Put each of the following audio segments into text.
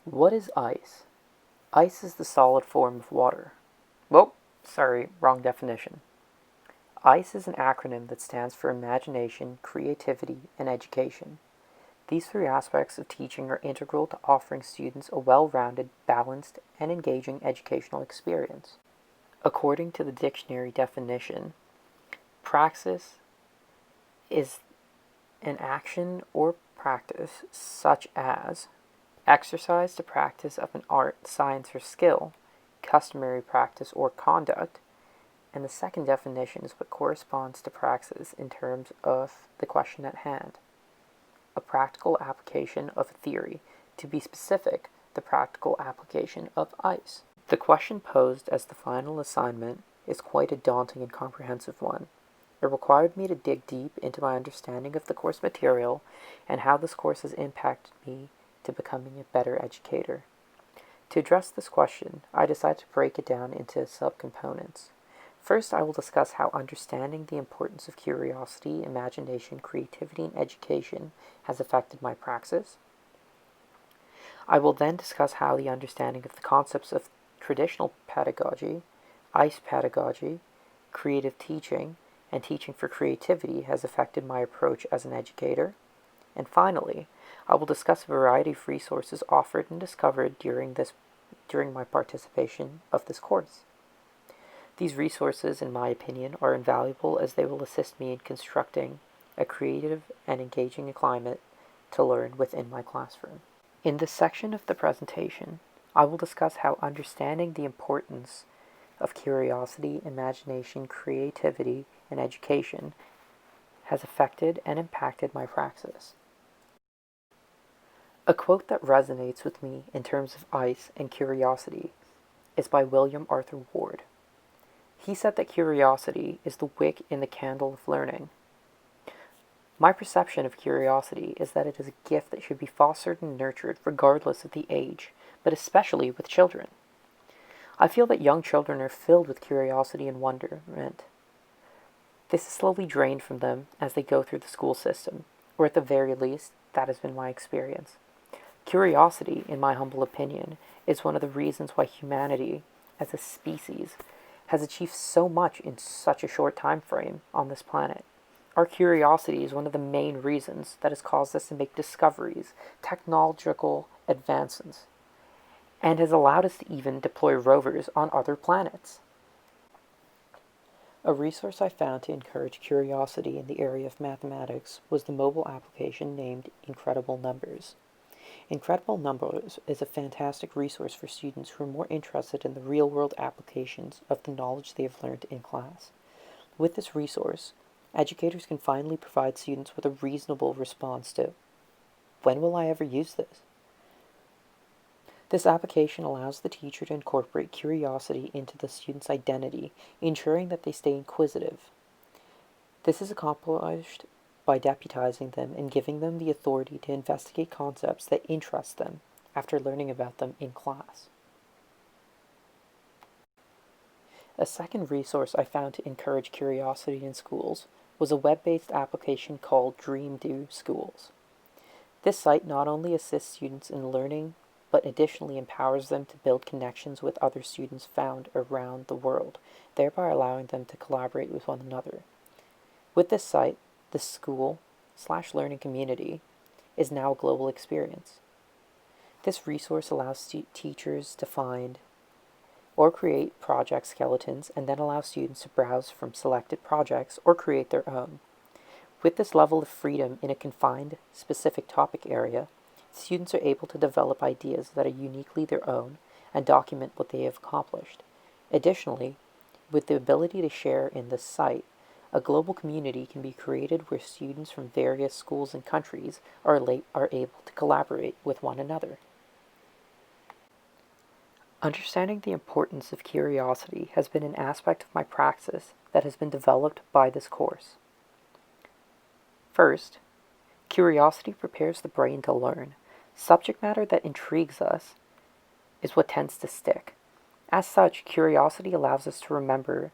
What is ice? Ice is the solid form of water. Whoa, sorry, wrong definition. ICE is an acronym that stands for Imagination, Creativity, and Education. These three aspects of teaching are integral to offering students a well-rounded, balanced, and engaging educational experience. According to the dictionary definition, praxis is an action or practice such as exercise to practice of an art, science, or skill, customary practice or conduct, and the second definition is what corresponds to praxis in terms of the question at hand. A practical application of a theory, to be specific, the practical application of ICE. The question posed as the final assignment is quite a daunting and comprehensive one. It required me to dig deep into my understanding of the course material and how this course has impacted me to becoming a better educator. To address this question, I decided to break it down into subcomponents. First, I will discuss how understanding the importance of curiosity, imagination, creativity, and education has affected my praxis. I will then discuss how the understanding of the concepts of traditional pedagogy, ICE pedagogy, creative teaching, and teaching for creativity has affected my approach as an educator. And finally, I will discuss a variety of resources offered and discovered during my participation of this course. These resources, in my opinion, are invaluable as they will assist me in constructing a creative and engaging climate to learn within my classroom. In this section of the presentation, I will discuss how understanding the importance of curiosity, imagination, creativity, and education has affected and impacted my praxis. A quote that resonates with me in terms of ICE and curiosity is by William Arthur Ward. He said that curiosity is the wick in the candle of learning. My perception of curiosity is that it is a gift that should be fostered and nurtured regardless of the age, but especially with children. I feel that young children are filled with curiosity and wonderment. This is slowly drained from them as they go through the school system, or at the very least, that has been my experience. Curiosity, in my humble opinion, is one of the reasons why humanity, as a species, has achieved so much in such a short time frame on this planet. Our curiosity is one of the main reasons that has caused us to make discoveries, technological advances, and has allowed us to even deploy rovers on other planets. A resource I found to encourage curiosity in the area of mathematics was the mobile application named Incredible Numbers. Incredible Numbers is a fantastic resource for students who are more interested in the real-world applications of the knowledge they have learned in class. With this resource, educators can finally provide students with a reasonable response to, "When will I ever use this?" This application allows the teacher to incorporate curiosity into the student's identity, ensuring that they stay inquisitive. This is accomplished by deputizing them and giving them the authority to investigate concepts that interest them after learning about them in class. A second resource I found to encourage curiosity in schools was a web-based application called Dream Do Schools. This site not only assists students in learning, but additionally empowers them to build connections with other students found around the world, thereby allowing them to collaborate with one another. With this site, the school/learning community is now a global experience. This resource allows teachers to find or create project skeletons and then allow students to browse from selected projects or create their own. With this level of freedom in a confined, specific topic area, students are able to develop ideas that are uniquely their own and document what they have accomplished. Additionally, with the ability to share in this site, a global community can be created where students from various schools and countries are able to collaborate with one another. Understanding the importance of curiosity has been an aspect of my praxis that has been developed by this course. First, curiosity prepares the brain to learn. Subject matter that intrigues us is what tends to stick. As such, curiosity allows us to remember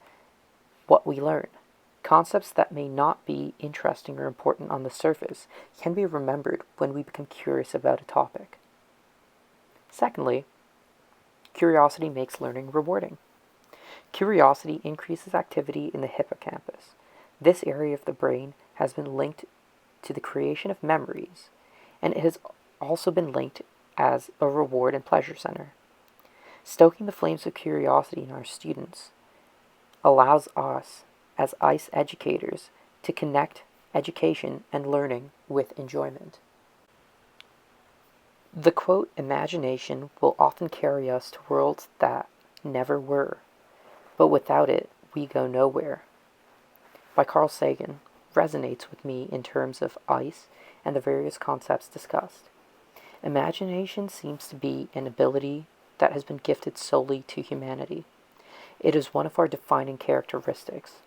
what we learn. Concepts that may not be interesting or important on the surface can be remembered when we become curious about a topic. Secondly, curiosity makes learning rewarding. Curiosity increases activity in the hippocampus. This area of the brain has been linked to the creation of memories, and it has also been linked as a reward and pleasure center. Stoking the flames of curiosity in our students allows us, as ICE educators, to connect education and learning with enjoyment. The quote, "Imagination will often carry us to worlds that never were, but without it, we go nowhere," by Carl Sagan, resonates with me in terms of ICE and the various concepts discussed. Imagination seems to be an ability that has been gifted solely to humanity. It is one of our defining characteristics.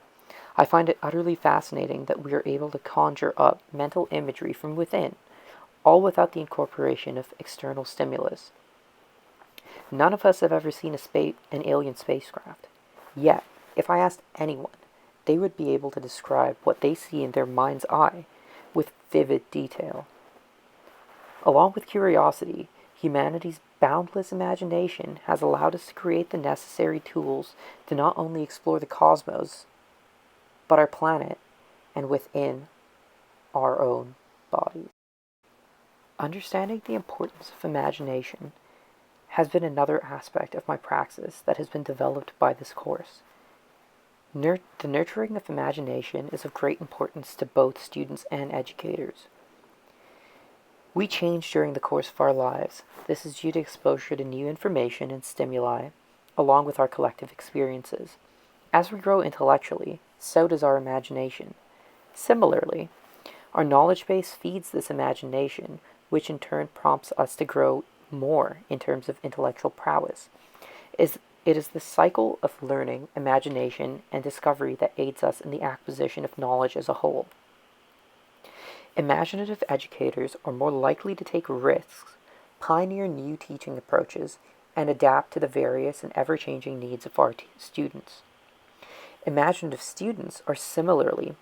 I find it utterly fascinating that we are able to conjure up mental imagery from within, all without the incorporation of external stimulus. None of us have ever seen an alien spacecraft. Yet, if I asked anyone, they would be able to describe what they see in their mind's eye with vivid detail. Along with curiosity, humanity's boundless imagination has allowed us to create the necessary tools to not only explore the cosmos, but our planet and within our own bodies. Understanding the importance of imagination has been another aspect of my praxis that has been developed by this course. The nurturing of imagination is of great importance to both students and educators. We change during the course of our lives. This is due to exposure to new information and stimuli, along with our collective experiences. As we grow intellectually, so does our imagination. Similarly, our knowledge base feeds this imagination, which in turn prompts us to grow more in terms of intellectual prowess. It is the cycle of learning, imagination, and discovery that aids us in the acquisition of knowledge as a whole. Imaginative educators are more likely to take risks, pioneer new teaching approaches, and adapt to the various and ever-changing needs of our students. Imaginative students are similarly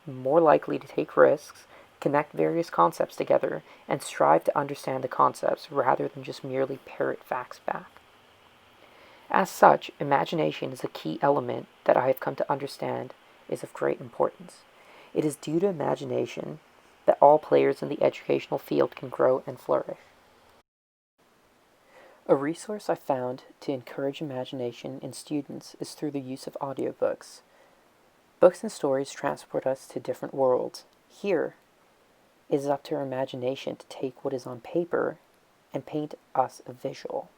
more likely to take risks, connect various concepts together, and strive to understand the concepts rather than just merely parrot facts back. As such, imagination is a key element that I have come to understand is of great importance. It is due to imagination that all players in the educational field can grow and flourish. A resource I found to encourage imagination in students is through the use of audiobooks. Books and stories transport us to different worlds. Here, it is up to our imagination to take what is on paper and paint us a visual.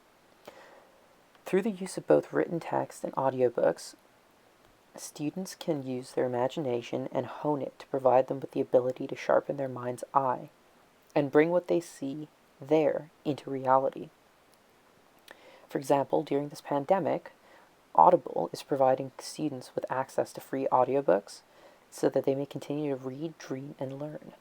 Through the use of both written text and audiobooks, students can use their imagination and hone it to provide them with the ability to sharpen their mind's eye and bring what they see there into reality. For example, during this pandemic, Audible is providing students with access to free audiobooks so that they may continue to read, dream, and learn.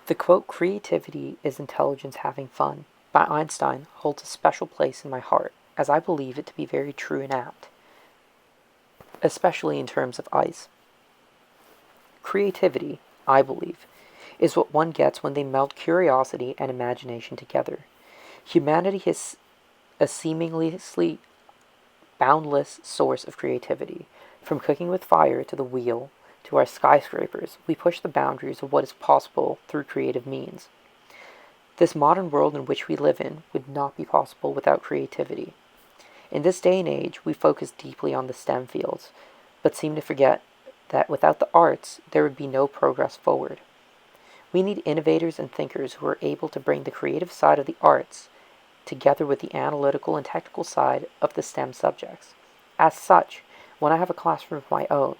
The quote, "Creativity is intelligence having fun," by Einstein holds a special place in my heart, as I believe it to be very true and apt, especially in terms of ICE. Creativity, I believe, is what one gets when they meld curiosity and imagination together. Humanity is a seemingly boundless source of creativity. From cooking with fire to the wheel to our skyscrapers, we push the boundaries of what is possible through creative means. This modern world in which we live in would not be possible without creativity. In this day and age, we focus deeply on the STEM fields, but seem to forget that without the arts, there would be no progress forward. We need innovators and thinkers who are able to bring the creative side of the arts together with the analytical and technical side of the STEM subjects. As such, when I have a classroom of my own,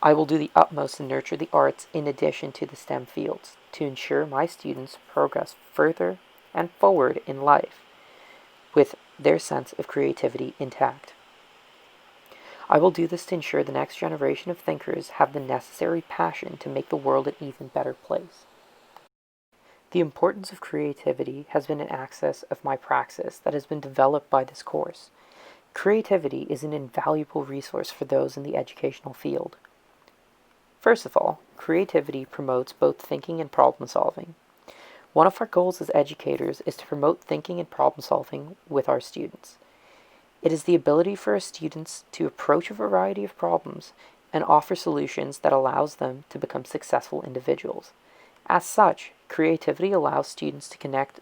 I will do the utmost to nurture the arts in addition to the STEM fields to ensure my students progress further and forward in life with their sense of creativity intact. I will do this to ensure the next generation of thinkers have the necessary passion to make the world an even better place. The importance of creativity has been an axis of my praxis that has been developed by this course. Creativity is an invaluable resource for those in the educational field. First of all, creativity promotes both thinking and problem solving. One of our goals as educators is to promote thinking and problem solving with our students. It is the ability for our students to approach a variety of problems and offer solutions that allows them to become successful individuals. As such, creativity allows students to connect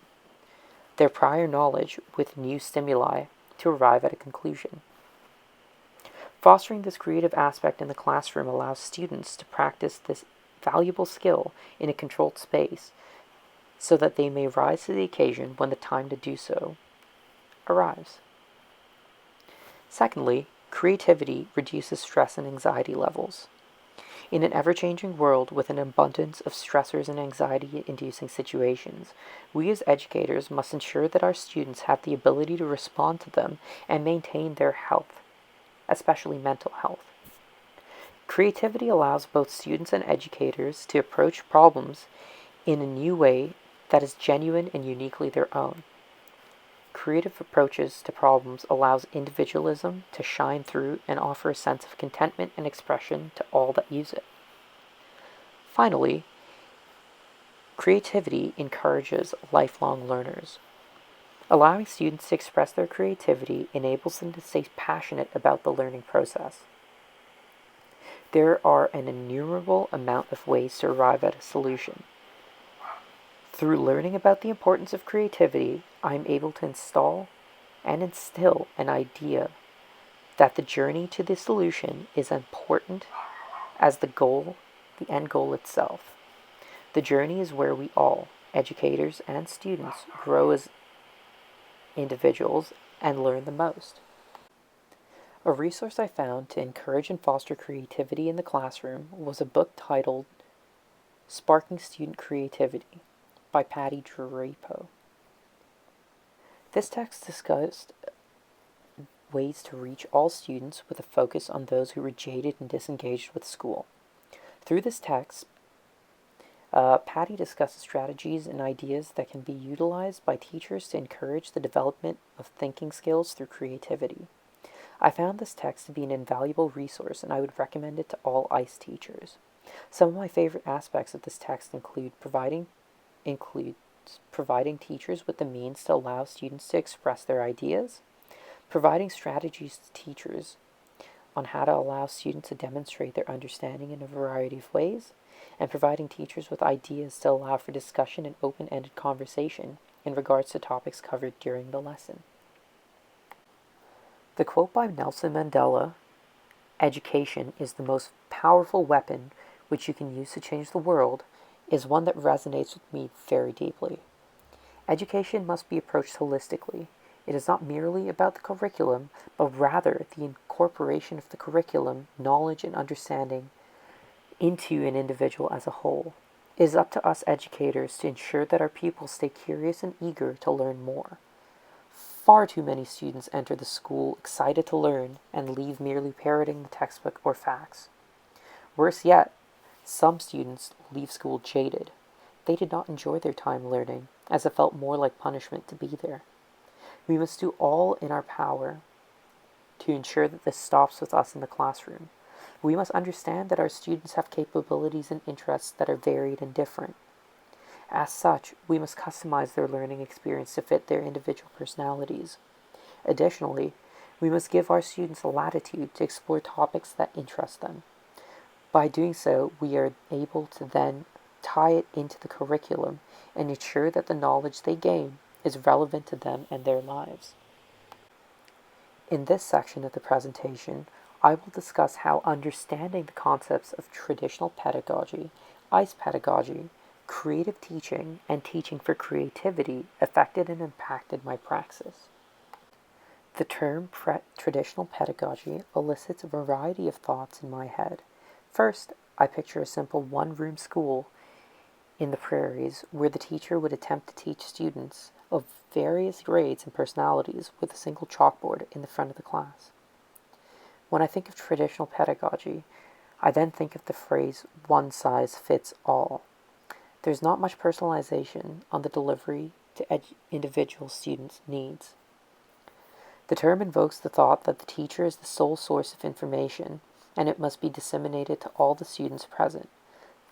their prior knowledge with new stimuli to arrive at a conclusion. Fostering this creative aspect in the classroom allows students to practice this valuable skill in a controlled space so that they may rise to the occasion when the time to do so arrives. Secondly, creativity reduces stress and anxiety levels. In an ever-changing world with an abundance of stressors and anxiety-inducing situations, we as educators must ensure that our students have the ability to respond to them and maintain their health, especially mental health. Creativity allows both students and educators to approach problems in a new way that is genuine and uniquely their own. Creative approaches to problems allows individualism to shine through and offer a sense of contentment and expression to all that use it. Finally, creativity encourages lifelong learners. Allowing students to express their creativity enables them to stay passionate about the learning process. There are an innumerable amount of ways to arrive at a solution. Through learning about the importance of creativity, I am able to install and instill an idea that the journey to the solution is important as the end goal itself. The journey is where we all, educators and students, grow as individuals and learn the most. A resource I found to encourage and foster creativity in the classroom was a book titled Sparking Student Creativity by Patty Drapo. This text discussed ways to reach all students with a focus on those who were jaded and disengaged with school. Through this text, Patty discusses strategies and ideas that can be utilized by teachers to encourage the development of thinking skills through creativity. I found this text to be an invaluable resource and I would recommend it to all ICE teachers. Some of my favorite aspects of this text includes providing teachers with the means to allow students to express their ideas, providing strategies to teachers on how to allow students to demonstrate their understanding in a variety of ways, and providing teachers with ideas to allow for discussion and open-ended conversation in regards to topics covered during the lesson. The quote by Nelson Mandela, "Education is the most powerful weapon which you can use to change the world," is one that resonates with me very deeply. Education must be approached holistically. It is not merely about the curriculum, but rather the incorporation of the curriculum, knowledge, and understanding into an individual as a whole. It is up to us educators to ensure that our pupils stay curious and eager to learn more. Far too many students enter the school excited to learn and leave merely parroting the textbook or facts. Worse yet, some students leave school jaded. They did not enjoy their time learning, as it felt more like punishment to be there. We must do all in our power to ensure that this stops with us in the classroom. We must understand that our students have capabilities and interests that are varied and different. As such, we must customize their learning experience to fit their individual personalities. Additionally, we must give our students latitude to explore topics that interest them. By doing so, we are able to then tie it into the curriculum and ensure that the knowledge they gain is relevant to them and their lives. In this section of the presentation, I will discuss how understanding the concepts of traditional pedagogy, ICE pedagogy, creative teaching, and teaching for creativity affected and impacted my praxis. The term traditional pedagogy elicits a variety of thoughts in my head. First, I picture a simple one-room school in the prairies where the teacher would attempt to teach students of various grades and personalities with a single chalkboard in the front of the class. When I think of traditional pedagogy, I then think of the phrase one size fits all. There's not much personalization on the delivery to individual students' needs. The term invokes the thought that the teacher is the sole source of information and it must be disseminated to all the students present.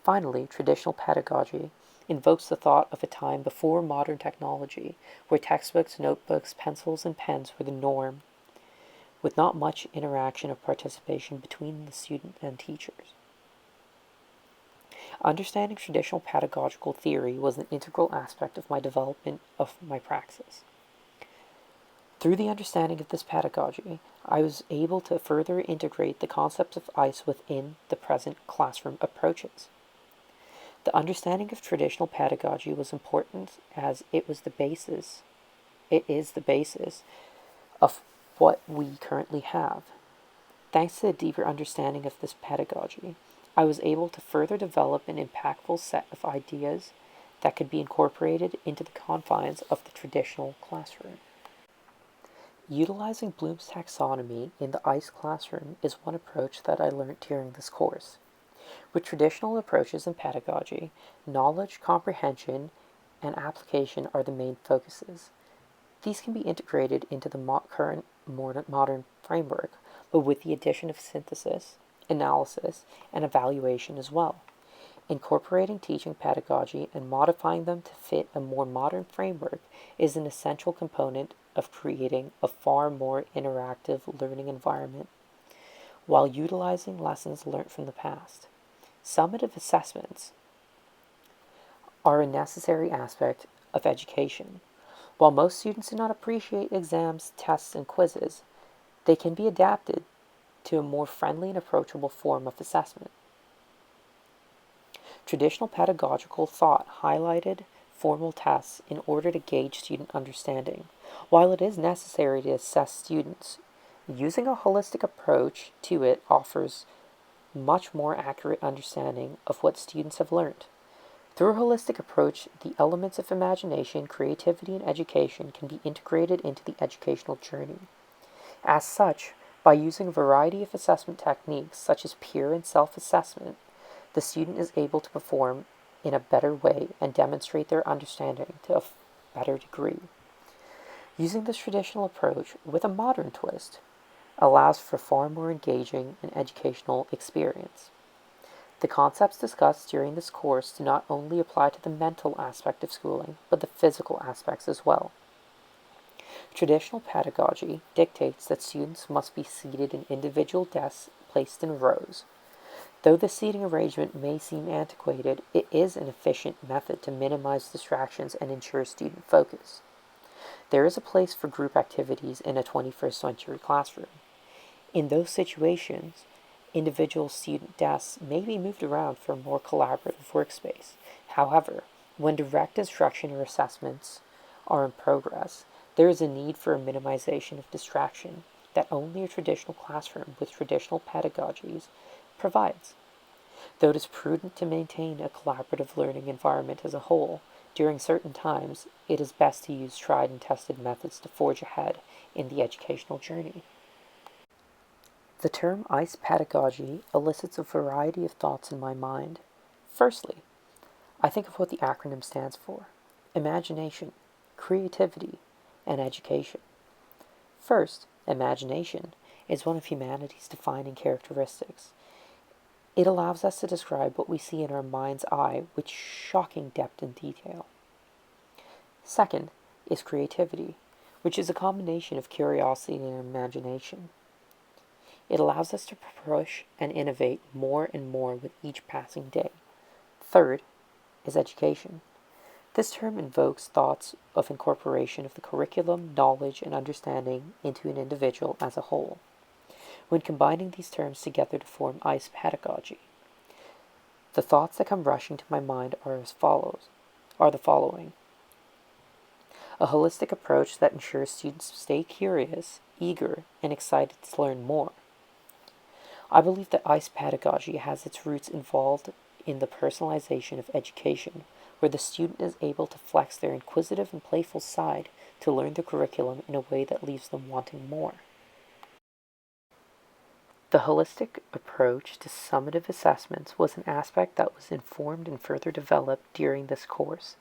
Finally, traditional pedagogy invokes the thought of a time before modern technology, where textbooks, notebooks, pencils, and pens were the norm, with not much interaction or participation between the student and teachers. Understanding traditional pedagogical theory was an integral aspect of my development of my praxis. Through the understanding of this pedagogy, I was able to further integrate the concepts of ICE within the present classroom approaches. The understanding of traditional pedagogy was important as it is the basis of what we currently have. Thanks to a deeper understanding of this pedagogy, I was able to further develop an impactful set of ideas that could be incorporated into the confines of the traditional classroom. Utilizing Bloom's taxonomy in the ICE classroom is one approach that I learned during this course. With traditional approaches in pedagogy, knowledge, comprehension, and application are the main focuses. These can be integrated into the current modern framework, but with the addition of synthesis, analysis, and evaluation as well. Incorporating teaching pedagogy and modifying them to fit a more modern framework is an essential component of creating a far more interactive learning environment, while utilizing lessons learned from the past. Summative assessments are a necessary aspect of education. While most students do not appreciate exams, tests, and quizzes, they can be adapted to a more friendly and approachable form of assessment. Traditional pedagogical thought highlighted formal tests in order to gauge student understanding. While it is necessary to assess students, using a holistic approach to it offers much more accurate understanding of what students have learned. Through a holistic approach, the elements of imagination, creativity, and education can be integrated into the educational journey. As such, by using a variety of assessment techniques such as peer and self-assessment, the student is able to perform in a better way and demonstrate their understanding to a better degree. Using this traditional approach with a modern twist allows for far more engaging and educational experience. The concepts discussed during this course do not only apply to the mental aspect of schooling, but the physical aspects as well. Traditional pedagogy dictates that students must be seated in individual desks placed in rows. Though the seating arrangement may seem antiquated, it is an efficient method to minimize distractions and ensure student focus. There is a place for group activities in a 21st century classroom. In those situations, individual student desks may be moved around for a more collaborative workspace. However, when direct instruction or assessments are in progress, there is a need for a minimization of distraction that only a traditional classroom with traditional pedagogies provides. Though it is prudent to maintain a collaborative learning environment as a whole, during certain times, it is best to use tried and tested methods to forge ahead in the educational journey. The term ICE pedagogy elicits a variety of thoughts in my mind. Firstly, I think of what the acronym stands for: imagination, creativity, and education. First, imagination is one of humanity's defining characteristics. It allows us to describe what we see in our mind's eye with shocking depth and detail. Second is creativity, which is a combination of curiosity and imagination. It allows us to push and innovate more and more with each passing day. Third is education. This term invokes thoughts of incorporation of the curriculum, knowledge, and understanding into an individual as a whole. When combining these terms together to form ICE pedagogy, the thoughts that come rushing to my mind are the following. A holistic approach that ensures students stay curious, eager, and excited to learn more. I believe that ICE pedagogy has its roots involved in the personalization of education, where the student is able to flex their inquisitive and playful side to learn the curriculum in a way that leaves them wanting more. The holistic approach to summative assessments was an aspect that was informed and further developed during this course.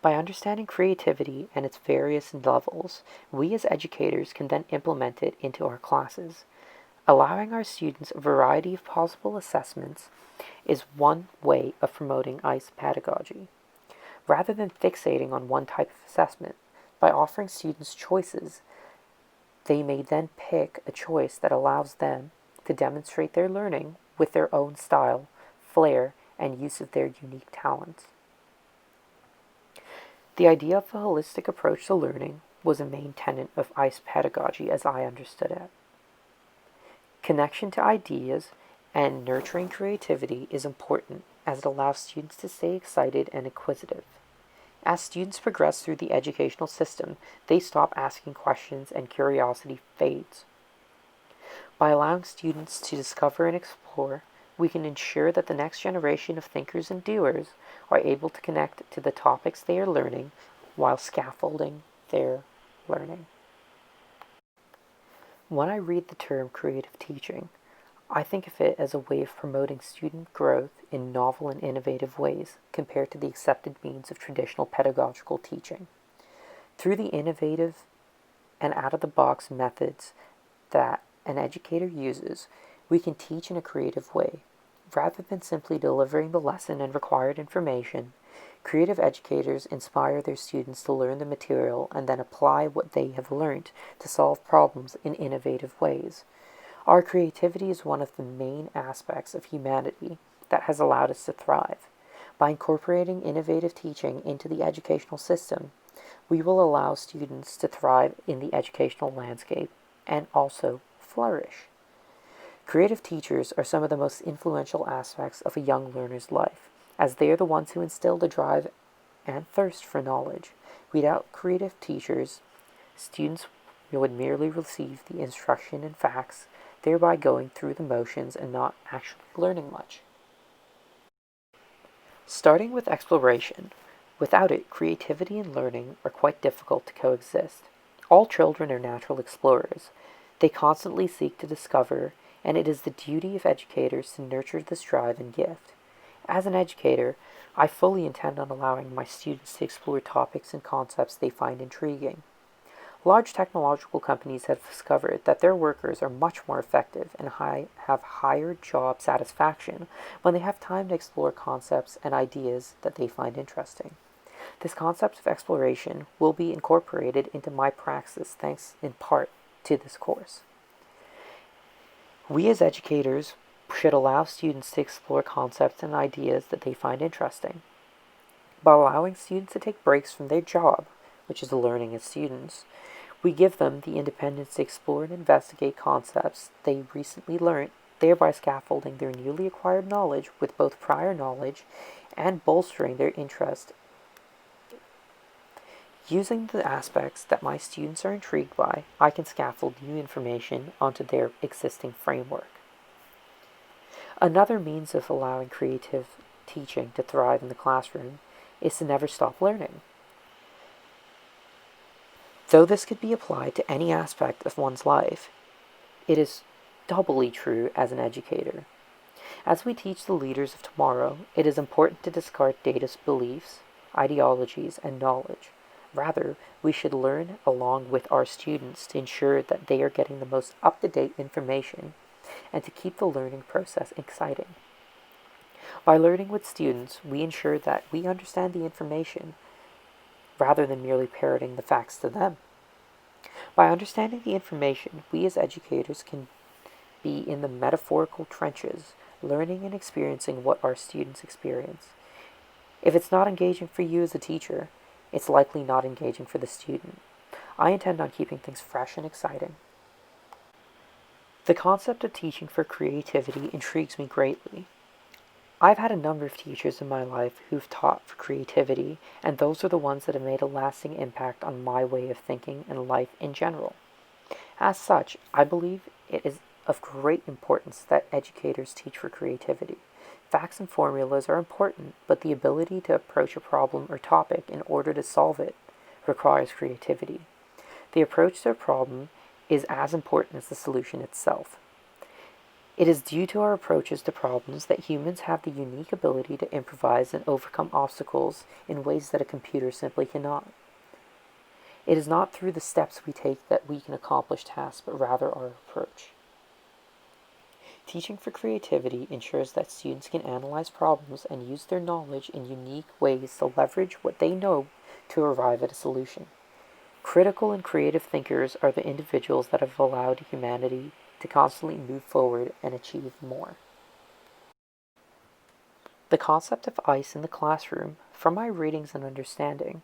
By understanding creativity and its various levels, we as educators can then implement it into our classes. Allowing our students a variety of possible assessments is one way of promoting ICE pedagogy. Rather than fixating on one type of assessment, by offering students choices, they may then pick a choice that allows them to demonstrate their learning with their own style, flair, and use of their unique talents. The idea of a holistic approach to learning was a main tenet of ICE pedagogy as I understood it. Connection to ideas and nurturing creativity is important as it allows students to stay excited and inquisitive. As students progress through the educational system, they stop asking questions and curiosity fades. By allowing students to discover and explore, we can ensure that the next generation of thinkers and doers are able to connect to the topics they are learning while scaffolding their learning. When I read the term creative teaching, I think of it as a way of promoting student growth in novel and innovative ways compared to the accepted means of traditional pedagogical teaching. Through the innovative and out-of-the-box methods that an educator uses, we can teach in a creative way. Rather than simply delivering the lesson and required information, creative educators inspire their students to learn the material and then apply what they have learned to solve problems in innovative ways. Our creativity is one of the main aspects of humanity that has allowed us to thrive. By incorporating innovative teaching into the educational system, we will allow students to thrive in the educational landscape and also flourish. Creative teachers are some of the most influential aspects of a young learner's life, as they are the ones who instill the drive and thirst for knowledge. Without creative teachers, students would merely receive the instruction and facts, thereby going through the motions and not actually learning much. Starting with exploration. Without it, creativity and learning are quite difficult to coexist. All children are natural explorers. They constantly seek to discover, and it is the duty of educators to nurture this drive and gift. As an educator, I fully intend on allowing my students to explore topics and concepts they find intriguing. Large technological companies have discovered that their workers are much more effective and have higher job satisfaction when they have time to explore concepts and ideas that they find interesting. This concept of exploration will be incorporated into my praxis thanks in part to this course. We as educators should allow students to explore concepts and ideas that they find interesting. By allowing students to take breaks from their job, which is learning as students, we give them the independence to explore and investigate concepts they recently learned, thereby scaffolding their newly acquired knowledge with both prior knowledge and bolstering their interest. Using the aspects that my students are intrigued by, I can scaffold new information onto their existing framework. Another means of allowing creative teaching to thrive in the classroom is to never stop learning. Though this could be applied to any aspect of one's life, it is doubly true as an educator. As we teach the leaders of tomorrow, it is important to discard dated beliefs, ideologies, and knowledge. Rather, we should learn along with our students to ensure that they are getting the most up-to-date information and to keep the learning process exciting. By learning with students, we ensure that we understand the information rather than merely parroting the facts to them. By understanding the information, we as educators can be in the metaphorical trenches, learning and experiencing what our students experience. If it's not engaging for you as a teacher, it's likely not engaging for the student. I intend on keeping things fresh and exciting. The concept of teaching for creativity intrigues me greatly. I've had a number of teachers in my life who've taught for creativity, and those are the ones that have made a lasting impact on my way of thinking and life in general. As such, I believe it is of great importance that educators teach for creativity. Facts and formulas are important, but the ability to approach a problem or topic in order to solve it requires creativity. The approach to a problem is as important as the solution itself. It is due to our approaches to problems that humans have the unique ability to improvise and overcome obstacles in ways that a computer simply cannot. It is not through the steps we take that we can accomplish tasks, but rather our approach. Teaching for creativity ensures that students can analyze problems and use their knowledge in unique ways to leverage what they know to arrive at a solution. Critical and creative thinkers are the individuals that have allowed humanity to constantly move forward and achieve more. The concept of ice in the classroom, from my readings and understanding,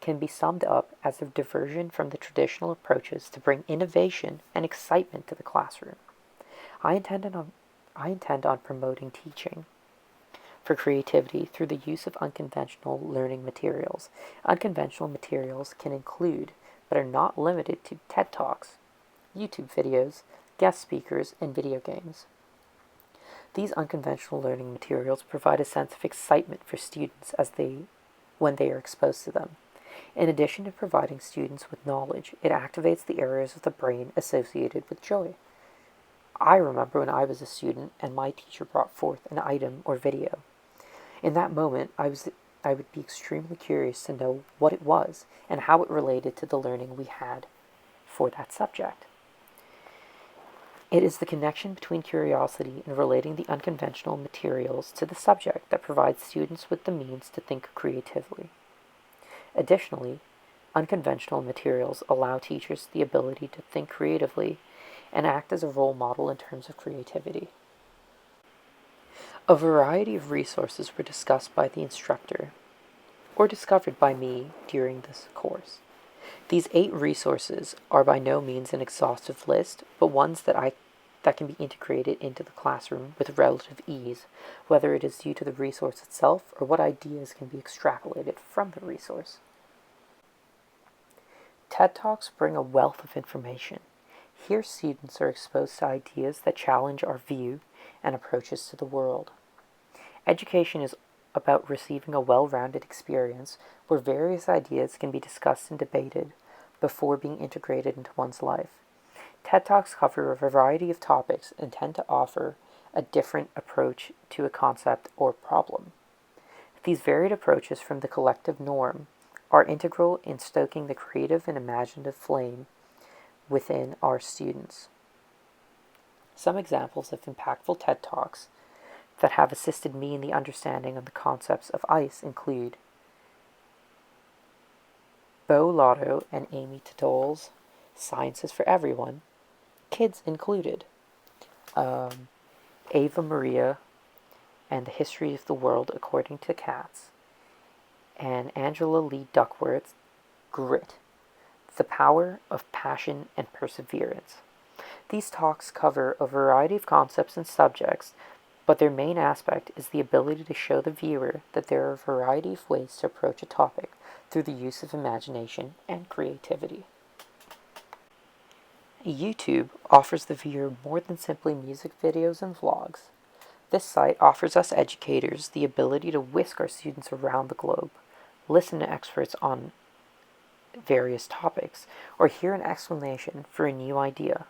can be summed up as a diversion from the traditional approaches to bring innovation and excitement to the classroom. I intend on promoting teaching for creativity through the use of unconventional learning materials. Unconventional materials can include, but are not limited to, TED Talks, YouTube videos, guest speakers, and video games. These unconventional learning materials provide a sense of excitement for students when they are exposed to them. In addition to providing students with knowledge, it activates the areas of the brain associated with joy. I remember when I was a student and my teacher brought forth an item or video. In that moment, I would be extremely curious to know what it was and how it related to the learning we had for that subject. It is the connection between curiosity and relating the unconventional materials to the subject that provides students with the means to think creatively. Additionally, unconventional materials allow teachers the ability to think creatively and act as a role model in terms of creativity. A variety of resources were discussed by the instructor, or discovered by me during this course. These 8 resources are by no means an exhaustive list, but ones that can be integrated into the classroom with relative ease, whether it is due to the resource itself or what ideas can be extrapolated from the resource. TED Talks bring a wealth of information. Here students are exposed to ideas that challenge our view and approaches to the world. Education is about receiving a well-rounded experience where various ideas can be discussed and debated before being integrated into one's life. TED Talks cover a variety of topics and tend to offer a different approach to a concept or problem. These varied approaches from the collective norm are integral in stoking the creative and imaginative flame within our students. Some examples of impactful TED Talks that have assisted me in the understanding of the concepts of ice include Bo Lotto and Amy Tadol's Science is for Everyone, Kids Included, Ava Maria and the History of the World According to Cats, and Angela Lee Duckworth's Grit, The Power of Passion and Perseverance. These talks cover a variety of concepts and subjects, but their main aspect is the ability to show the viewer that there are a variety of ways to approach a topic through the use of imagination and creativity. YouTube offers the viewer more than simply music videos and vlogs. This site offers us educators the ability to whisk our students around the globe, listen to experts on various topics, or hear an explanation for a new idea.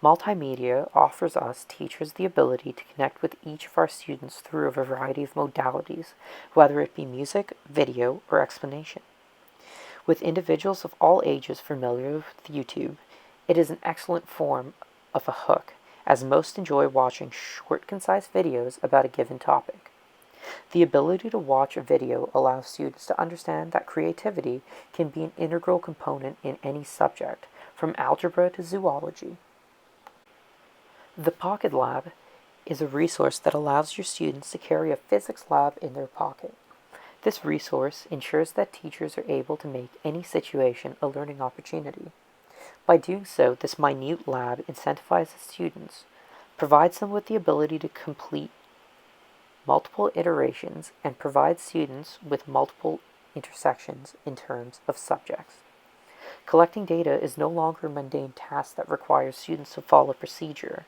Multimedia offers us teachers the ability to connect with each of our students through a variety of modalities, whether it be music, video, or explanation. With individuals of all ages familiar with YouTube, it is an excellent form of a hook, as most enjoy watching short, concise videos about a given topic. The ability to watch a video allows students to understand that creativity can be an integral component in any subject, from algebra to zoology. The Pocket Lab is a resource that allows your students to carry a physics lab in their pocket. This resource ensures that teachers are able to make any situation a learning opportunity. By doing so, this minute lab incentivizes students, provides them with the ability to complete multiple iterations, and provides students with multiple intersections in terms of subjects. Collecting data is no longer a mundane task that requires students to follow procedure.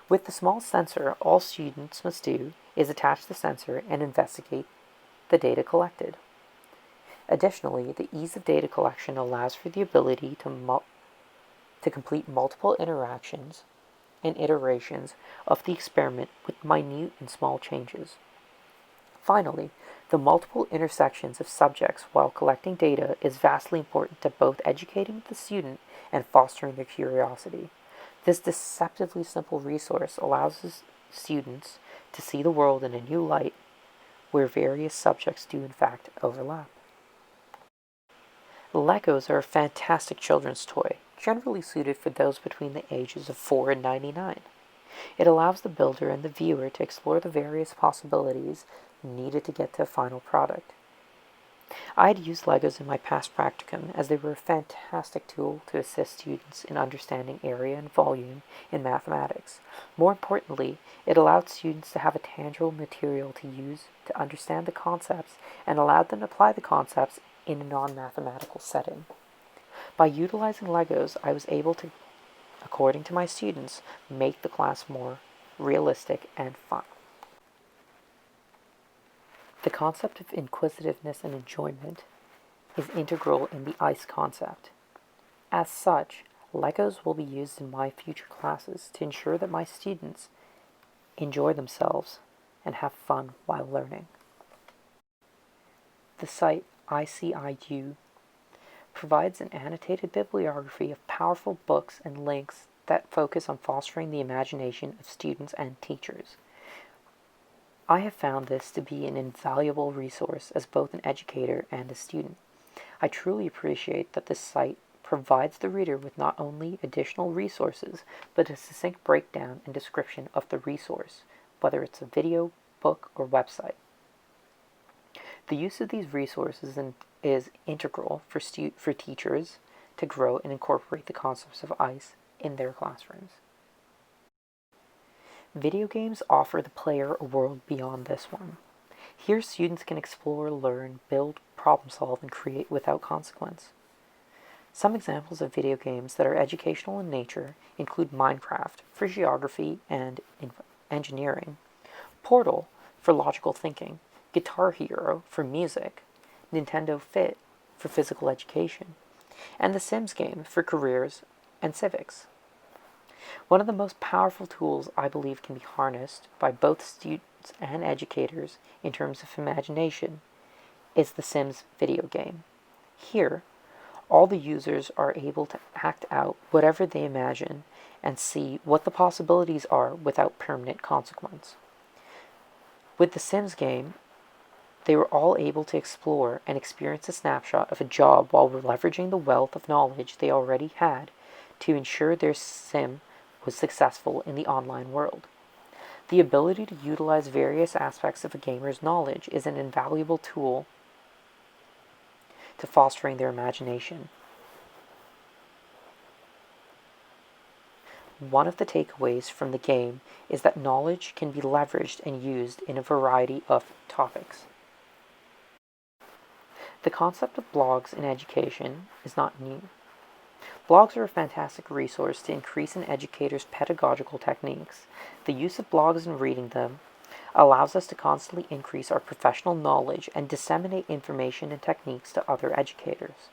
With the small sensor, all students must do is attach the sensor and investigate the data collected. Additionally, the ease of data collection allows for the ability to complete multiple interactions and iterations of the experiment with minute and small changes. Finally, the multiple intersections of subjects while collecting data is vastly important to both educating the student and fostering their curiosity. This deceptively simple resource allows students to see the world in a new light where various subjects do in fact overlap. Legos are a fantastic children's toy, generally suited for those between the ages of 4 and 99. It allows the builder and the viewer to explore the various possibilities needed to get to a final product. I had used Legos in my past practicum as they were a fantastic tool to assist students in understanding area and volume in mathematics. More importantly, it allowed students to have a tangible material to use to understand the concepts and allowed them to apply the concepts in a non-mathematical setting. By utilizing Legos, I was able to, according to my students, make the class more realistic and fun. The concept of inquisitiveness and enjoyment is integral in the ICE concept. As such, Legos will be used in my future classes to ensure that my students enjoy themselves and have fun while learning. The site ICIU provides an annotated bibliography of powerful books and links that focus on fostering the imagination of students and teachers. I have found this to be an invaluable resource as both an educator and a student. I truly appreciate that this site provides the reader with not only additional resources, but a succinct breakdown and description of the resource, whether it's a video, book, or website. The use of these resources is integral for teachers to grow and incorporate the concepts of ICE in their classrooms. Video games offer the player a world beyond this one. Here students can explore, learn, build, problem solve, and create without consequence. Some examples of video games that are educational in nature include Minecraft for geography and engineering, Portal for logical thinking, Guitar Hero for music, Nintendo Fit for physical education, and the Sims game for careers and civics. One of the most powerful tools I believe can be harnessed by both students and educators in terms of imagination is the Sims video game. Here, all the users are able to act out whatever they imagine and see what the possibilities are without permanent consequence. With the Sims game, they were all able to explore and experience a snapshot of a job while leveraging the wealth of knowledge they already had to ensure their sim was successful in the online world. The ability to utilize various aspects of a gamer's knowledge is an invaluable tool to fostering their imagination. One of the takeaways from the game is that knowledge can be leveraged and used in a variety of topics. The concept of blogs in education is not new. Blogs are a fantastic resource to increase an educator's pedagogical techniques. The use of blogs and reading them allows us to constantly increase our professional knowledge and disseminate information and techniques to other educators.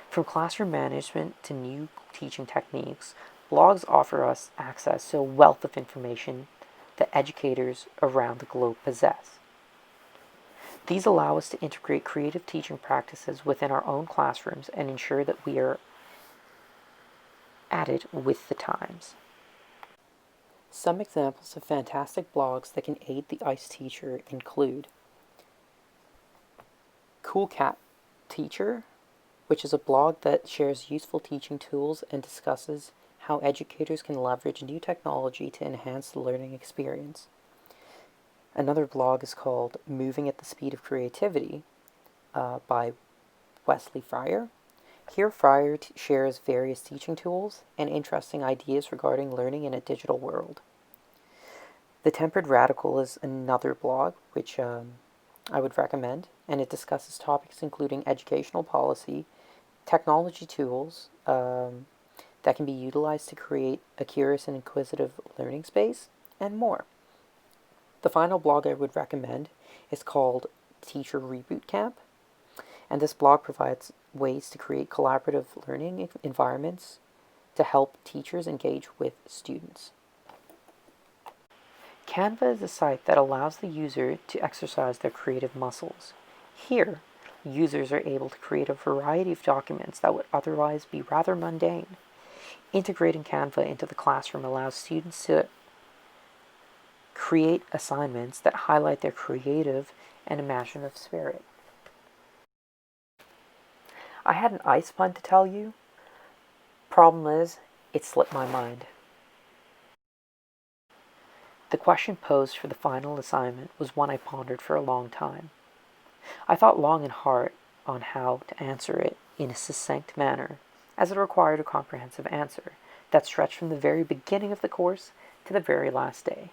From classroom management to new teaching techniques, blogs offer us access to a wealth of information that educators around the globe possess. These allow us to integrate creative teaching practices within our own classrooms and ensure that we are at it with the times. Some examples of fantastic blogs that can aid the ICE teacher include Cool Cat Teacher, which is a blog that shares useful teaching tools and discusses how educators can leverage new technology to enhance the learning experience. Another blog is called Moving at the Speed of Creativity by Wesley Fryer. Here, Fryer shares various teaching tools and interesting ideas regarding learning in a digital world. The Tempered Radical is another blog which I would recommend, and it discusses topics including educational policy, technology tools that can be utilized to create a curious and inquisitive learning space, and more. The final blog I would recommend is called Teacher Reboot Camp, and this blog provides ways to create collaborative learning environments to help teachers engage with students. Canva is a site that allows the user to exercise their creative muscles. Here, users are able to create a variety of documents that would otherwise be rather mundane. Integrating Canva into the classroom allows students to create assignments that highlight their creative and imaginative spirit. I had an ice pun to tell you. Problem is, it slipped my mind. The question posed for the final assignment was one I pondered for a long time. I thought long and hard on how to answer it in a succinct manner, as it required a comprehensive answer that stretched from the very beginning of the course to the very last day.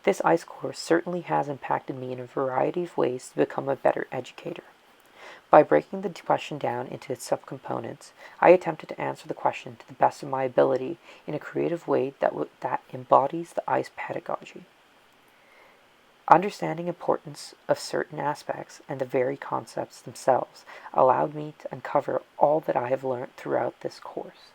This ICE course certainly has impacted me in a variety of ways to become a better educator. By breaking the question down into its subcomponents, I attempted to answer the question to the best of my ability in a creative way that embodies the ICE pedagogy. Understanding the importance of certain aspects and the very concepts themselves allowed me to uncover all that I have learned throughout this course.